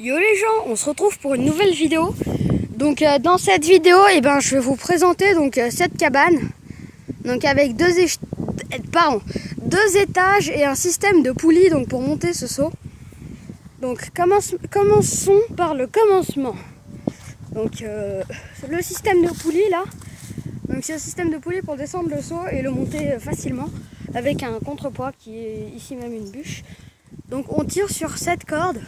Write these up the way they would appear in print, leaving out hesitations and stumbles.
Yo les gens, on se retrouve pour une nouvelle vidéo. Donc dans cette vidéo, je vais vous présenter cette cabane. Donc avec deux étages et un système de poulies pour monter ce saut. Donc commençons par le commencement. Donc le système de poulies là. Donc c'est un système de poulies pour descendre le saut et le monter facilement avec un contrepoids qui est ici même une bûche. Donc on tire sur cette corde.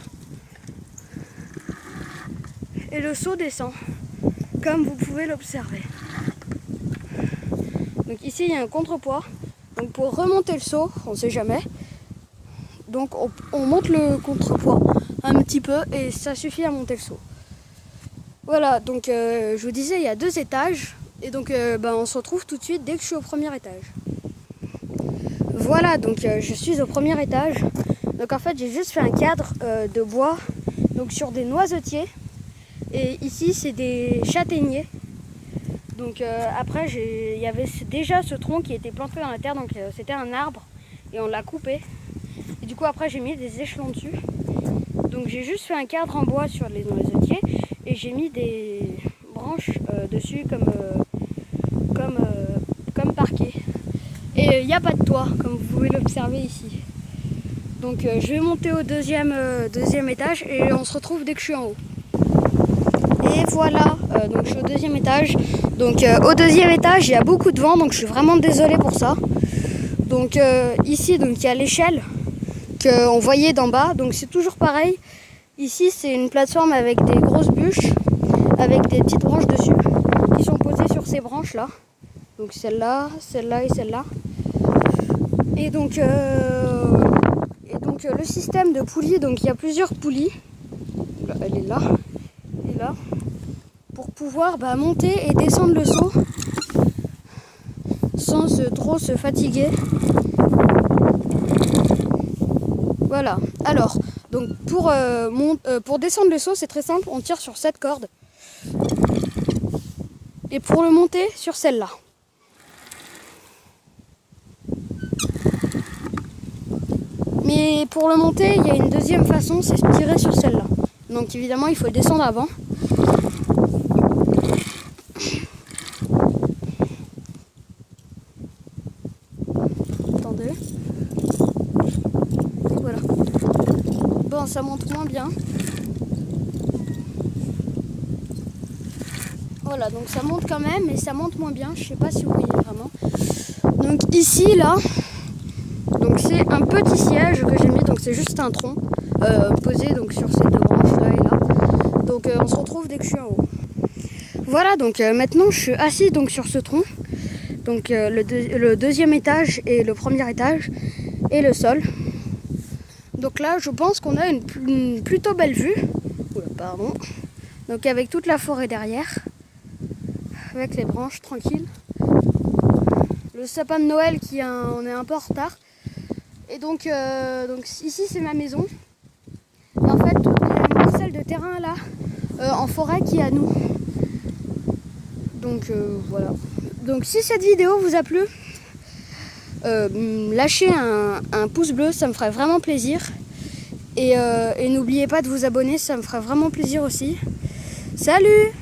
Et le saut descend, comme vous pouvez l'observer. Donc ici il y a un contrepoids. Donc pour remonter le saut, on ne sait jamais. Donc on monte le contrepoids un petit peu et ça suffit à monter le saut. Voilà, donc je vous disais il y a 2 étages. Et donc on se retrouve tout de suite dès que je suis au premier étage. Voilà, donc je suis au premier étage. Donc en fait j'ai juste fait un cadre de bois sur des noisetiers. Et ici c'est des châtaigniers. Donc après il y avait déjà ce tronc qui était planté dans la terre, donc c'était un arbre et on l'a coupé. Et du coup après j'ai mis des échelons dessus. Donc j'ai juste fait un cadre en bois sur les noisetiers et j'ai mis des branches dessus comme parquet. Et il n'y a pas de toit comme vous pouvez l'observer ici. Donc je vais monter au deuxième étage et on se retrouve dès que je suis en haut. Et voilà, donc je suis au 2e étage. Donc au 2e étage, il y a beaucoup de vent, donc je suis vraiment désolée pour ça. Donc ici, il y a l'échelle qu'on voyait d'en bas. Donc c'est toujours pareil. Ici, c'est une plateforme avec des grosses bûches, avec des petites branches dessus, qui sont posées sur ces branches-là. Donc celle-là, celle-là et celle-là. Et donc le système de poulies, donc il y a plusieurs poulies. Là, elle est là. Et là. Pour pouvoir monter et descendre le saut sans trop se fatiguer. Voilà. Alors, donc pour descendre le saut, c'est très simple. On tire sur cette corde. Et pour le monter, sur celle-là. Mais pour le monter, il y a une deuxième façon, c'est de tirer sur celle-là. Donc évidemment, il faut le descendre avant. Attendez. Et voilà. Bon, ça monte moins bien. Voilà, donc ça monte quand même, mais ça monte moins bien. Je sais pas si vous voyez vraiment. Donc ici, là, donc c'est un petit siège que j'ai mis. Donc c'est juste un tronc posé sur ces 2 branches là et là. Donc on se retrouve dès que je suis en haut. Voilà, donc maintenant je suis assis sur ce tronc. Donc le 2e étage et le 1er étage et le sol. Donc là je pense qu'on a une plutôt belle vue. Oula, pardon. Donc avec toute la forêt derrière. Avec les branches tranquilles. Le sapin de Noël on est un peu en retard. Et donc ici c'est ma maison. Et en fait il y a une parcelle de terrain là en forêt qui est à nous. Donc voilà. Donc si cette vidéo vous a plu, lâchez un pouce bleu, ça me ferait vraiment plaisir. Et n'oubliez pas de vous abonner, ça me ferait vraiment plaisir aussi. Salut!